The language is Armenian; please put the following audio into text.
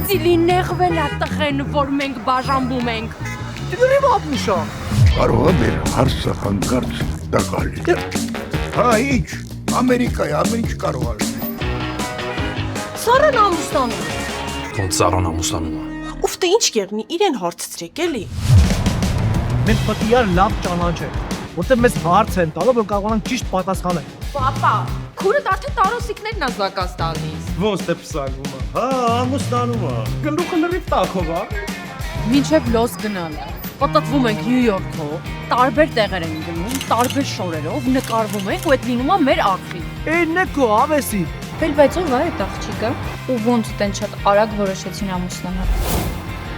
Ծիլի նեղվել է տղեն, որ մենք բաժանվում ենք։ Դրի մապուշա։ Կարող է մեր հարցը հանկարծ տակալի։ Հա, ինչ, Ամերիկայի, ամեն ինչ կարող է։ Սարան ամուսնանում։ Ոնց Սարան ամուսնանում է։ Ուֆ, դե ինչ կերնի, իրեն հարցրեք էլի։ Մենք պետք է իրար լավ ճանաչենք, որտեղ մեզ հարց են տալով, որ կարողանանք ճիշտ պատասխանել։ Պապա, քուրդ արդեն տարոսիկներն է զակած տալիս։ Ոնց դե փսակվում է։ Հա, ամուսնանում է։ Գլուխը լրիվ տակով է։ Մինչև լոս գնալը։ Պատտվում ենք Նյու Յորքով, տարբեր տեղեր ենք գնում, տարբեր շորերով, նկարվում ենք ու այդ լինում է մեր ակրի։ Էն է քո ավեսի։ Բայց ով է այդ աղջիկը ու ոնց տեն շատ արագ որոշեցին ամուսնանալ։